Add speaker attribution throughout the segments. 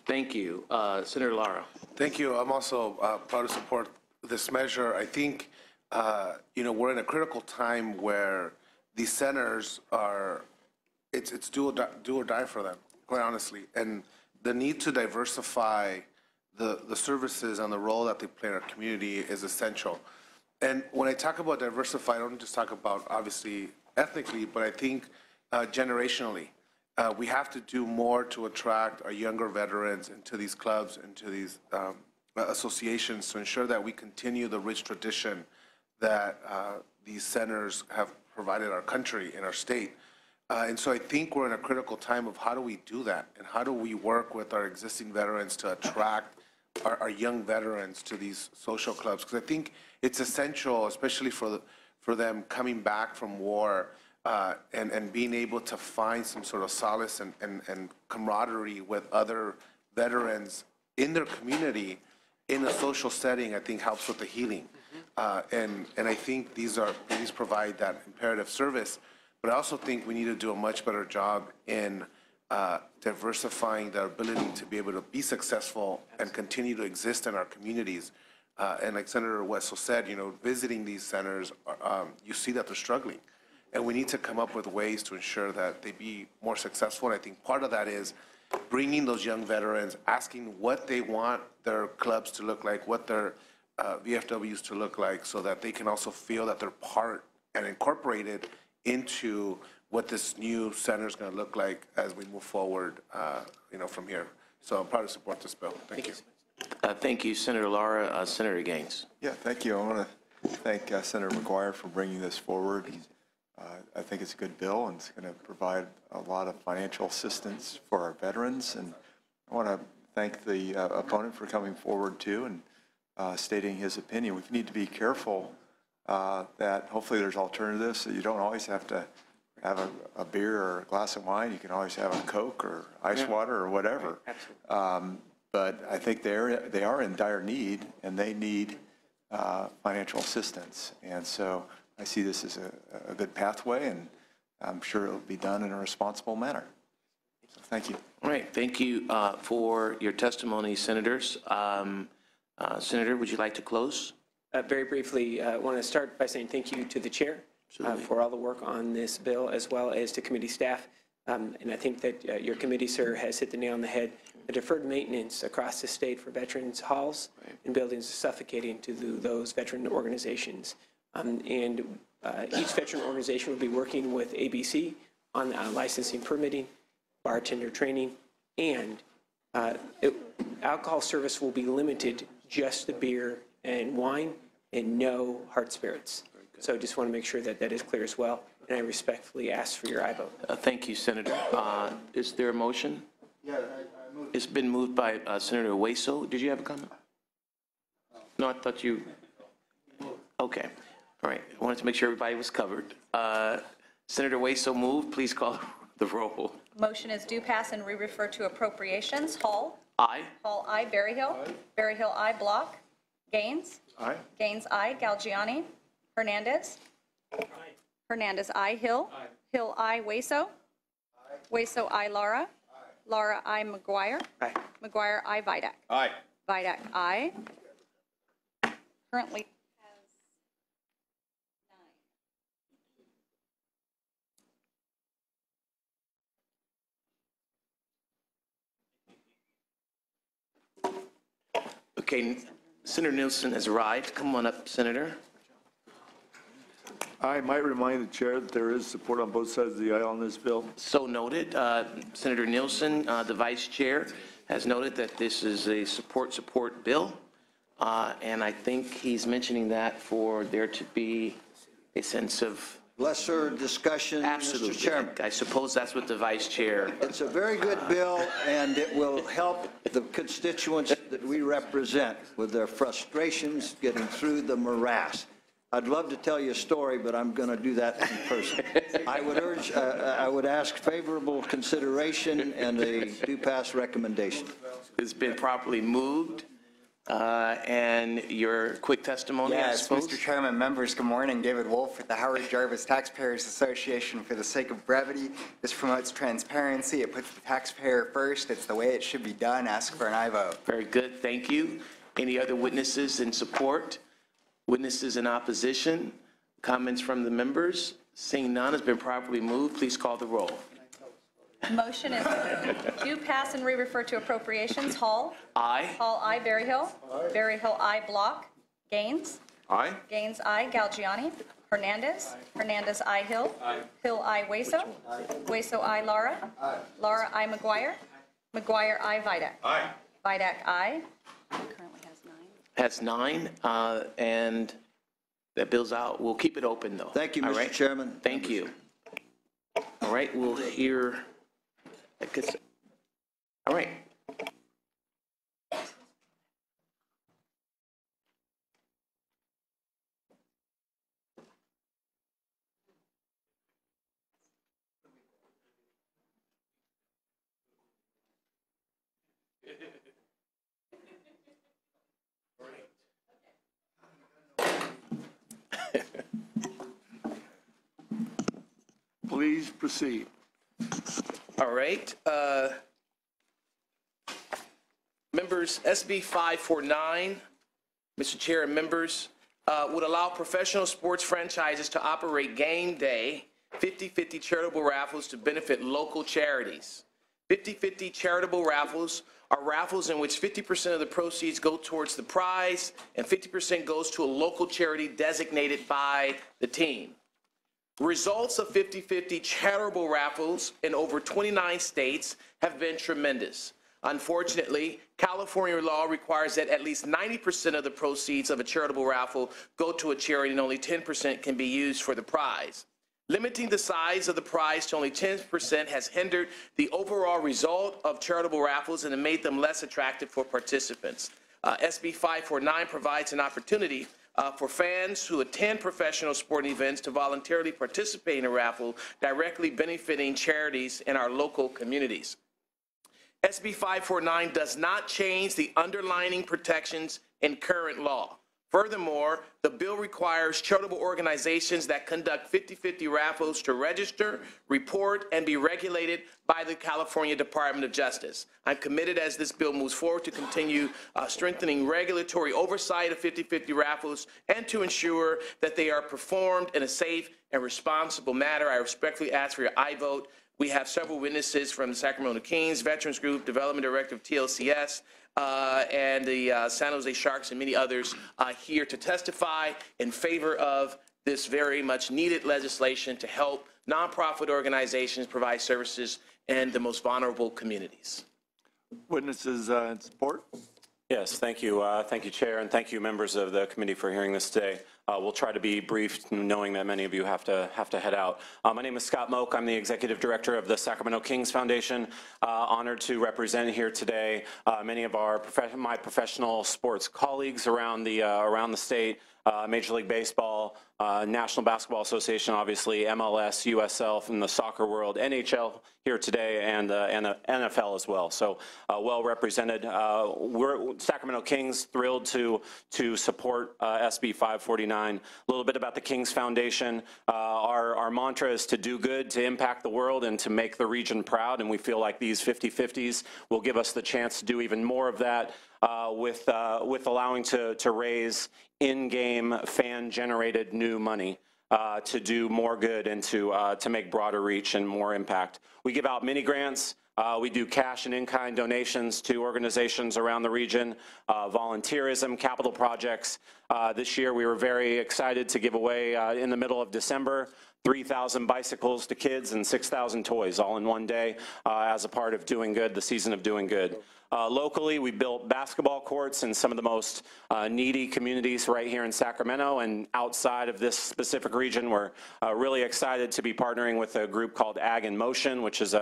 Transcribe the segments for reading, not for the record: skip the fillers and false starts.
Speaker 1: Thank you. Senator Lara.
Speaker 2: Thank you. I'm also proud to support this measure. I think, we're in a critical time where these centers are, it's do or die for them, quite honestly. And the need to diversify the services and the role that they play in our community is essential. And when I talk about diversify, I don't just talk about, obviously, ethnically, but I think generationally. We have to do more to attract our younger veterans into these clubs, into these associations, to ensure that we continue the rich tradition that these centers have provided our country and our state. And so I think we're in a critical time of how do we do that, and how do we work with our existing veterans to attract our young veterans to these social clubs, because I think it's essential, especially for them coming back from war, and being able to find some sort of solace and camaraderie with other veterans in their community in a social setting, I think helps with the healing. And I think these provide that imperative service, but I also think we need to do a much better job in diversifying their ability to be able to be successful and continue to exist in our communities. And like Senator Wessel said, visiting these centers, you see that they're struggling. And we need to come up with ways to ensure that they be more successful. And I think part of that is bringing those young veterans, asking what they want their clubs to look like, what their VFWs to look like, so that they can also feel that they're part and incorporated into what this new center is going to look like as we move forward, from here. So I'm proud to support this bill. Thank you.
Speaker 1: Thank you, Senator Lara. Senator Gaines.
Speaker 3: Yeah, thank you. I want to thank Senator McGuire for bringing this forward. I think it's a good bill, and it's going to provide a lot of financial assistance for our veterans. And I want to thank the opponent for coming forward too and stating his opinion. We need to be careful that hopefully there's alternatives, so you don't always have to have a beer or a glass of wine. You can always have a Coke or ice water or whatever. Absolutely. But I think they are in dire need, and they need financial assistance. And so I see this as a good pathway, and I'm sure it'll be done in a responsible manner. So thank you.
Speaker 1: All right. Thank you for your testimony, senators. Senator, would you like to close?
Speaker 4: Very briefly, I want to start by saying thank you to the chair for all the work on this bill, as well as to committee staff. And I think that your committee, sir, has hit the nail on the head. The deferred maintenance across the state for veterans halls and buildings is suffocating to those veteran organizations. And each veteran organization will be working with ABC on licensing, permitting, bartender training, and alcohol service will be limited just to beer and wine and no hard spirits. So I just want to make sure that that is clear as well, and I respectfully ask for your aye vote.
Speaker 1: Thank you, Senator. Is there a motion? Yeah, I moved. It's been moved by Senator Wessel. Did you have a comment? No, I thought you. Okay. All right. I wanted to make sure everybody was covered. Senator Wessel moved. Please call the roll.
Speaker 5: Motion is due pass and re-refer to appropriations. Hall.
Speaker 1: Aye.
Speaker 5: Hall, aye. Berryhill. Aye. Berryhill, aye. Block. Gaines.
Speaker 3: Aye.
Speaker 5: Gaines, aye. Galgiani. Hernandez. Aye. Hernandez, aye. Hill. Aye. Hill, aye. Wessel. Aye. Wessel, aye. Lara. Aye. Lara, aye. McGuire. Aye. McGuire, aye. Vidak.
Speaker 3: Aye.
Speaker 5: Vidak, aye. Currently has 9.
Speaker 1: Okay. Senator Nielsen has arrived. Come on up, Senator.
Speaker 6: I might remind the chair that there is support on both sides of the aisle on this bill.
Speaker 1: So noted. Senator Nielsen, the vice chair, has noted that this is a support bill. And I think he's mentioning that for there to be a sense of
Speaker 7: lesser discussion,
Speaker 1: absolutely.
Speaker 7: Mr. Chairman.
Speaker 1: I suppose that's what the vice chair.
Speaker 7: It's a very good bill, and it will help the constituents that we represent with their frustrations getting through the morass. I'd love to tell you a story, but I'm going to do that in person. I would ask favorable consideration and a due pass recommendation.
Speaker 1: It's been properly moved And your quick testimony, I
Speaker 8: Yes,
Speaker 1: suppose?
Speaker 8: Mr. Chairman, members, good morning. David Wolf with the Howard Jarvis Taxpayers Association. For the sake of brevity, this promotes transparency. It puts the taxpayer first. It's the way it should be done. Ask for an aye vote.
Speaker 1: Very good, thank you. Any other witnesses in support? Witnesses in opposition? Comments from the members? Seeing none, has been properly moved. Please call the roll.
Speaker 5: Motion is do pass and re-refer to appropriations. Hall.
Speaker 1: Aye.
Speaker 5: Hall, aye. Berryhill. Berryhill, aye. Block. Gaines.
Speaker 6: Aye.
Speaker 5: Gaines, aye. Galgiani. Hernandez. Hernandez, aye. Hill. Hill, aye. Waso. Waso, aye. Lara. Lara, aye. McGuire. McGuire, aye. Vidak.
Speaker 6: Aye.
Speaker 5: Vidak, aye. Currently has 9.
Speaker 1: Has 9, and that bill's out. We'll keep it open, though.
Speaker 7: Thank you,
Speaker 1: All
Speaker 7: Mr.
Speaker 1: right?
Speaker 7: Chairman.
Speaker 1: Thank you. All right, we'll hear, I guess, all right.
Speaker 6: Please proceed.
Speaker 1: All right. Members, SB 549, Mr. Chair and members, would allow professional sports franchises to operate game day 50/50 charitable raffles to benefit local charities. 50/50 charitable raffles are raffles in which 50% of the proceeds go towards the prize and 50% goes to a local charity designated by the team. Results of 50/50 charitable raffles in over 29 states have been tremendous. Unfortunately, California law requires that at least 90% of the proceeds of a charitable raffle go to a charity and only 10% can be used for the prize. Limiting the size of the prize to only 10% has hindered the overall result of charitable raffles and made them less attractive for participants. SB 549 provides an opportunity for fans who attend professional sporting events to voluntarily participate in a raffle, directly benefiting charities in our local communities. SB 549 does not change the underlying protections in current law. Furthermore, the bill requires charitable organizations that conduct 50/50 raffles to register, report, and be regulated by the California Department of Justice. I'm committed as this bill moves forward to continue strengthening regulatory oversight of 50/50 raffles and to ensure that they are performed in a safe and responsible manner. I respectfully ask for your aye vote. We have several witnesses from the Sacramento Kings, Veterans Group, Development Director of TLCS, and the San Jose Sharks and many others here to testify in favor of this very much needed legislation to help nonprofit organizations provide services in the most vulnerable communities.
Speaker 6: Witnesses in support?
Speaker 9: Yes, thank you. Thank you, Chair, and thank you, members of the committee, for hearing this today. We'll try to be brief, knowing that many of you have to head out. My name is Scott Moak. I'm the Executive Director of the Sacramento Kings Foundation. Honored to represent here today many of my professional sports colleagues around the state. Major League Baseball, National Basketball Association, obviously, MLS, USL from the soccer world, NHL here today, and NFL as well. So well represented. We're Sacramento Kings, thrilled to support SB 549. A little bit about the Kings Foundation. Our mantra is to do good, to impact the world, and to make the region proud. And we feel like these 50/50s will give us the chance to do even more of that with allowing to raise in-game fan-generated new money to do more good and to make broader reach and more impact. We give out mini grants. We do cash and in-kind donations to organizations around the region, volunteerism, capital projects. This year we were very excited to give away in the middle of December 3,000 bicycles to kids and 6,000 toys all in one day as a part of Doing Good, the season of Doing Good. Locally, we built basketball courts in some of the most needy communities right here in Sacramento, and outside of this specific region, we're really excited to be partnering with a group called Ag in Motion, which is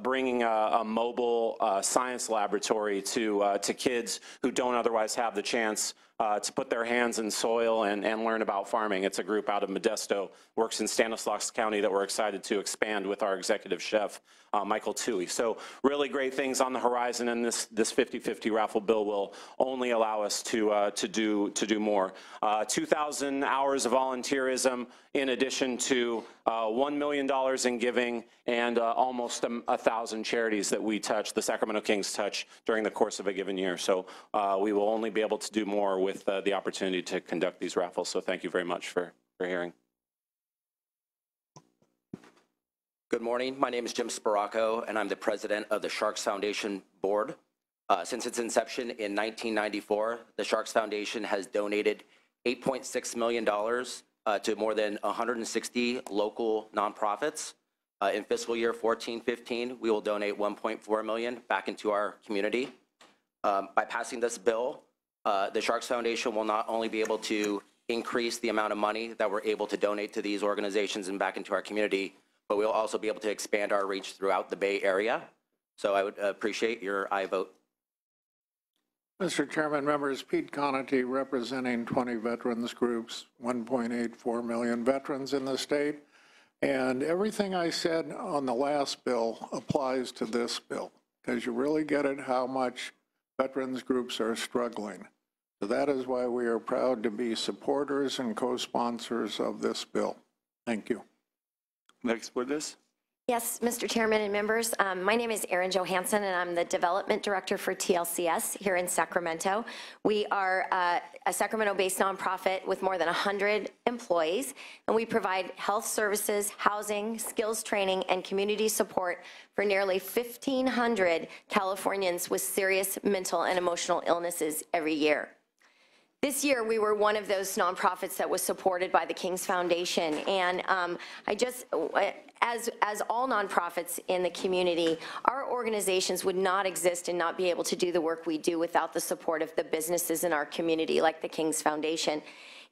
Speaker 9: bringing a mobile science laboratory to kids who don't otherwise have the chance to put their hands in soil and learn about farming. It's a group out of Modesto, works in Stanislaus County, that we're excited to expand with our executive chef, Michael Toohey. So really great things on the horizon. horizon, and this 50-50 raffle bill will only allow us to do more. 2,000 hours of volunteerism, in addition to $1 million in giving and almost 1,000 charities that we touch, the Sacramento Kings touch during the course of a given year. So we will only be able to do more with the opportunity to conduct these raffles. So thank you very much for hearing.
Speaker 10: Good morning. My name is Jim Sparaco, and I'm the president of the Sharks Foundation Board. Since its inception in 1994, the Sharks Foundation has donated $8.6 million to more than 160 local nonprofits. In fiscal year 14-15, we will donate $1.4 million back into our community. By passing this bill, the Sharks Foundation will not only be able to increase the amount of money that we're able to donate to these organizations and back into our community, but we'll also be able to expand our reach throughout the Bay Area. So I would appreciate your aye vote.
Speaker 11: Mr. Chairman, members, Pete Conity representing 20 veterans groups, 1.84 million veterans in the state. And everything I said on the last bill applies to this bill, because you really get it how much veterans groups are struggling. So that is why we are proud to be supporters and co-sponsors of this bill. Thank you.
Speaker 6: Next witness.
Speaker 12: Yes, Mr. Chairman and members, my name is Erin Johansson, and I'm the Development Director for TLCS here in Sacramento. We are a Sacramento-based nonprofit with more than 100 employees, and we provide health services, housing, skills training, and community support for nearly 1,500 Californians with serious mental and emotional illnesses every year. This year, we were one of those nonprofits that was supported by the King's Foundation, and as all nonprofits in the community, our organizations would not exist and not be able to do the work we do without the support of the businesses in our community, like the King's Foundation.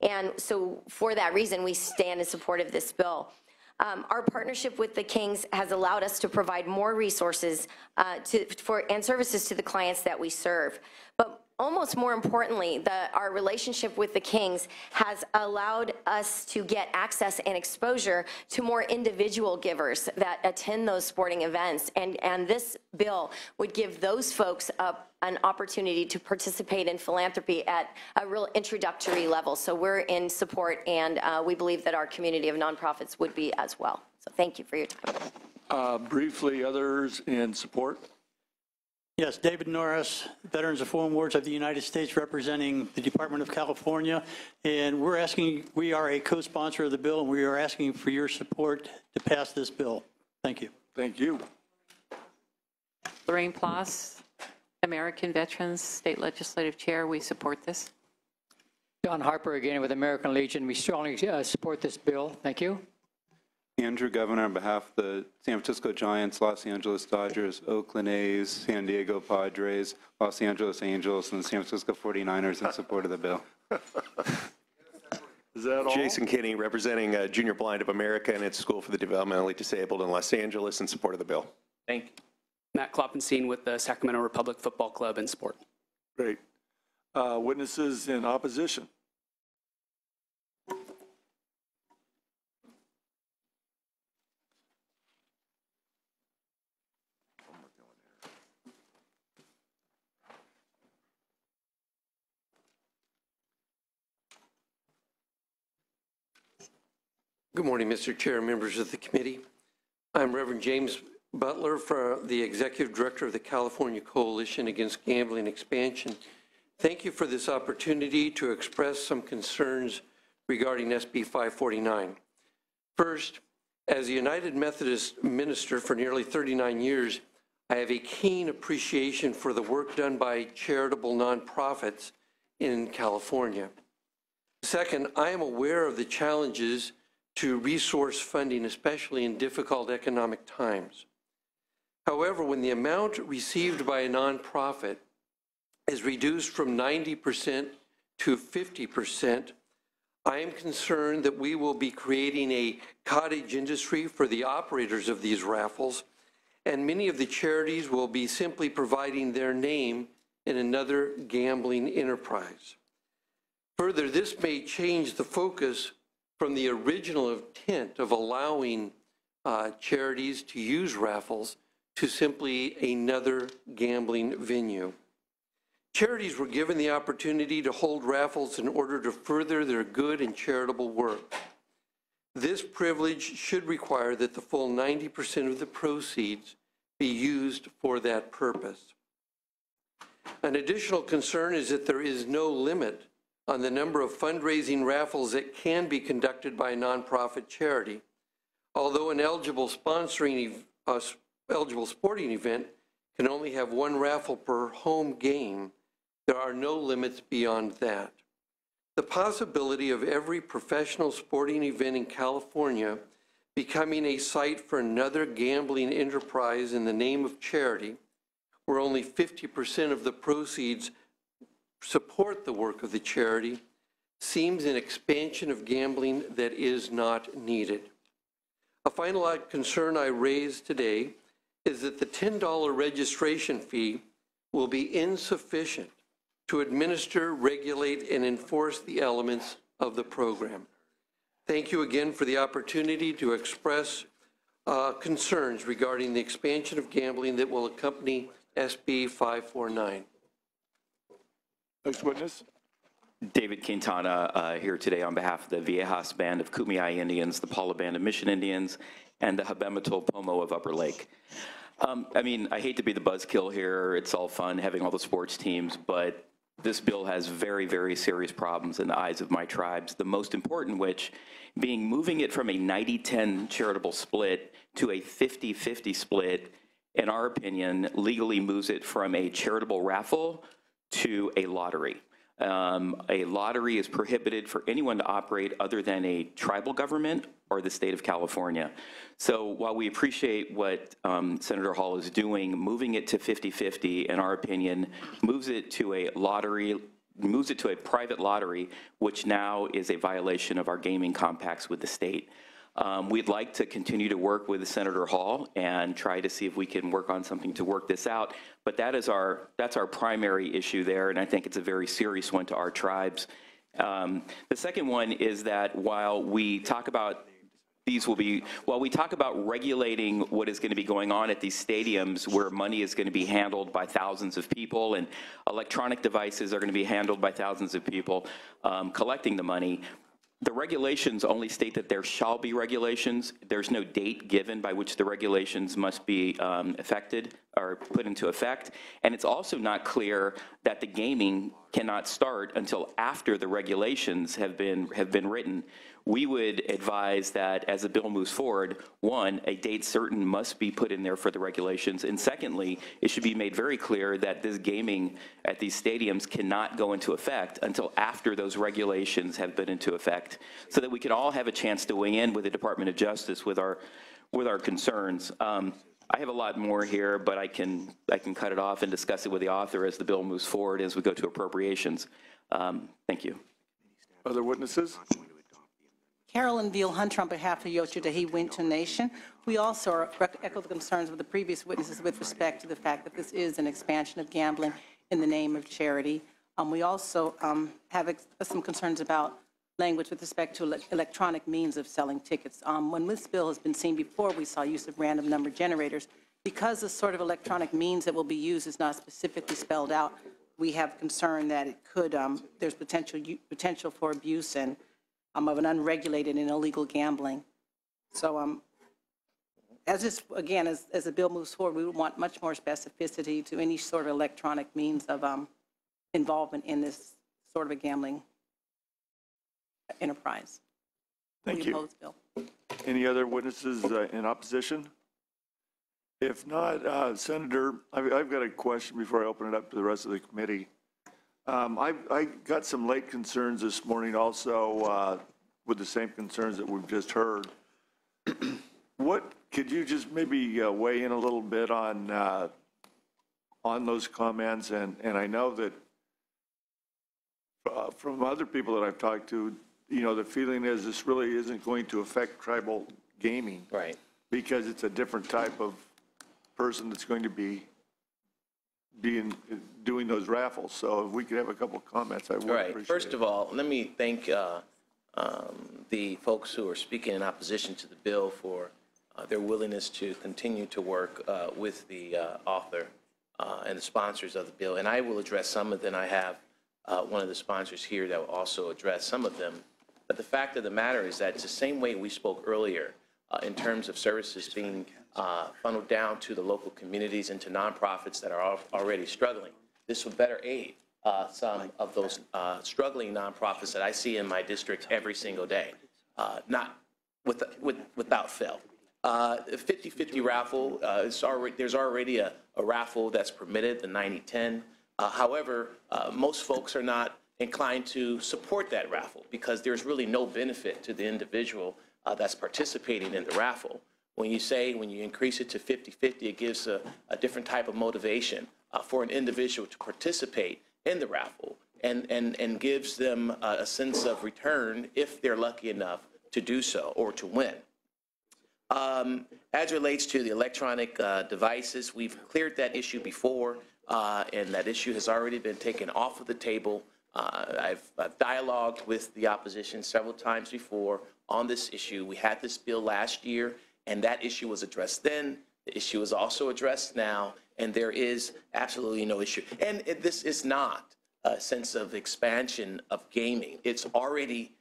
Speaker 12: And so for that reason, we stand in support of this bill. Our partnership with the Kings has allowed us to provide more resources and services to the clients that we serve. But almost more importantly, our relationship with the Kings has allowed us to get access and exposure to more individual givers that attend those sporting events. And this bill would give those folks an opportunity to participate in philanthropy at a real introductory level. So we're in support, and we believe that our community of nonprofits would be as well. So thank you for your time.
Speaker 6: Briefly, others in support.
Speaker 13: Yes, David Norris, Veterans of Foreign Wars of the United States, representing the Department of California. And we are a co-sponsor of the bill, and we are asking for your support to pass this bill. Thank you.
Speaker 6: Thank you.
Speaker 14: Lorraine Ploss, American Veterans State Legislative Chair. We support this.
Speaker 15: John Harper again with American Legion. We strongly support this bill. Thank you.
Speaker 16: Andrew Governor on behalf of the San Francisco Giants, Los Angeles Dodgers, Oakland A's, San Diego Padres, Los Angeles Angels, and the San Francisco 49ers in support of the bill.
Speaker 6: Is that all?
Speaker 17: Jason Kinney, representing Junior Blind of America and its School for the Developmentally Disabled in Los Angeles in support of the bill.
Speaker 18: Thank you. Matt Kloppenstein with the Sacramento Republic Football Club in support.
Speaker 6: Great. Witnesses in opposition.
Speaker 19: Good morning, Mr. Chair, members of the committee. I'm Reverend James Butler, for the Executive Director of the California Coalition Against Gambling Expansion. Thank you for this opportunity to express some concerns regarding SB 549. First, as a United Methodist minister for nearly 39 years, I have a keen appreciation for the work done by charitable nonprofits in California. Second, I am aware of the challenges to resource funding, especially in difficult economic times. However, when the amount received by a nonprofit is reduced from 90% to 50%, I am concerned that we will be creating a cottage industry for the operators of these raffles, and many of the charities will be simply providing their name in another gambling enterprise. Further, this may change the focus from the original intent of allowing charities to use raffles to simply another gambling venue. Charities were given the opportunity to hold raffles in order to further their good and charitable work. This privilege should require that the full 90% of the proceeds be used for that purpose. An additional concern is that there is no limit on the number of fundraising raffles that can be conducted by a nonprofit charity. Although an eligible sporting event can only have one raffle per home game, there are no limits beyond that. The possibility of every professional sporting event in California becoming a site for another gambling enterprise in the name of charity, where only 50% of the proceeds support the work of the charity, seems an expansion of gambling that is not needed. A final concern I raise today is that the $10 registration fee will be insufficient to administer, regulate, and enforce the elements of the program. Thank you again for the opportunity to express concerns regarding the expansion of gambling that will accompany SB 549.
Speaker 6: Next witness.
Speaker 20: David Quintana here today on behalf of the Viejas Band of Kumeyaay Indians, the Paula Band of Mission Indians, and the Habematol Pomo of Upper Lake. I mean, I hate to be the buzzkill here. It's all fun having all the sports teams, but this bill has very, very serious problems in the eyes of my tribes, the most important which being moving it from a 90-10 charitable split to a 50-50 split, in our opinion, legally moves it from a charitable raffle to a lottery. A lottery is prohibited for anyone to operate other than a tribal government or the state of California. So while we appreciate what Senator Hall is doing, moving it to 50-50, in our opinion, moves it to a lottery, moves it to a private lottery, which now is a violation of our gaming compacts with the state. We'd like to continue to work with Senator Hall and try to see if we can work on something to work this out, but that's our primary issue there, and I think it's a very serious one to our tribes. The second one is that while we talk about regulating what is going to be going on at these stadiums where money is going to be handled by thousands of people and electronic devices are going to be handled by thousands of people collecting the money, the regulations only state that there shall be regulations. There's no date given by which the regulations must be affected or put into effect. And it's also not clear that the gaming cannot start until after the regulations have been written. We would advise that as the bill moves forward, one, a date certain must be put in there for the regulations, and secondly, it should be made very clear that this gaming at these stadiums cannot go into effect until after those regulations have been into effect, so that we can all have a chance to weigh in with the Department of Justice with our concerns. I have a lot more here, but I can cut it off and discuss it with the author as the bill moves forward as we go to appropriations. Thank you.
Speaker 6: Other witnesses?
Speaker 21: Carolyn Veal Hunter on behalf of Yocho Dahi Wintu Nation. We also echo the concerns of the previous witnesses with respect to the fact that this is an expansion of gambling in the name of charity. We also have some concerns about language with respect to electronic means of selling tickets. When this bill has been seen before, we saw use of random number generators. Because the sort of electronic means that will be used is not specifically spelled out, we have concern that it could, there's potential for abuse and of an unregulated and illegal gambling. So as this, again, as the bill moves forward, we would want much more specificity to any sort of electronic means of involvement in this sort of a gambling enterprise.
Speaker 6: Thank you.
Speaker 21: Bill.
Speaker 6: Any other witnesses in opposition? If not, Senator, I've got a question before I open it up to the rest of the committee. I got some late concerns this morning also with the same concerns that we've just heard. Could you just maybe weigh in a little bit on those comments? And I know that from other people that I've talked to, you know, the feeling is this really isn't going to affect tribal gaming.
Speaker 1: Right.
Speaker 6: Because it's a different type of person that's going to be doing those raffles. So if we could have a couple of comments, I would appreciate it.
Speaker 1: First of all, let me thank the folks who are speaking in opposition to the bill for their willingness to continue to work with the author and the sponsors of the bill. And I will address some of them. I have one of the sponsors here that will also address some of them. But the fact of the matter is that it's the same way we spoke earlier in terms of services being funneled down to the local communities and to nonprofits that are already struggling. This will better aid some of those struggling nonprofits that I see in my district every single day, not without fail. 50-50 raffle, there's already a raffle that's permitted, the 90-10. However, most folks are not inclined to support that raffle because there's really no benefit to the individual that's participating in the raffle. When you increase it to 50-50, it gives a different type of motivation for an individual to participate in the raffle and gives them a sense of return if they're lucky enough to do so or to win. As relates to the electronic devices, we've cleared that issue before, and that issue has already been taken off of the table. I've dialogued with the opposition several times before on this issue. We had this bill last year, and that issue was addressed then. The issue is also addressed now, and there is absolutely no issue. And this is not a sense of expansion of gaming. It's already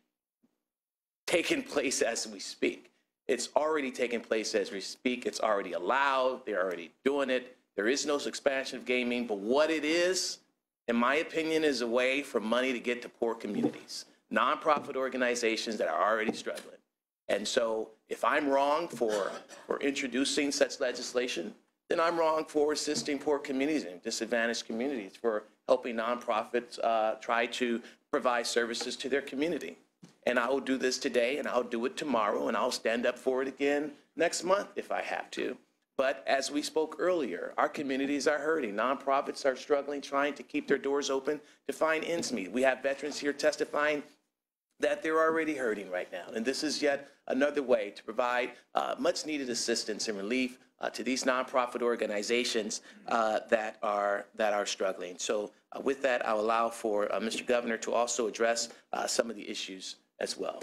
Speaker 1: taken place as we speak. It's already taking place as we speak. It's already allowed. They're already doing it. There is no expansion of gaming, but what it is, in my opinion, is a way for money to get to poor communities, nonprofit organizations that are already struggling. And so if I'm wrong for introducing such legislation, then I'm wrong for assisting poor communities and disadvantaged communities, for helping nonprofits try to provide services to their community. And I will do this today, and I'll do it tomorrow, and I'll stand up for it again next month if I have to. But as we spoke earlier, our communities are hurting. Nonprofits are struggling, trying to keep their doors open to find ends meet. We have veterans here testifying that they're already hurting right now. And this is yet another way to provide much needed assistance and relief to these nonprofit organizations that are struggling. So with that, I'll allow for Mr. Governor to also address some of the issues as well.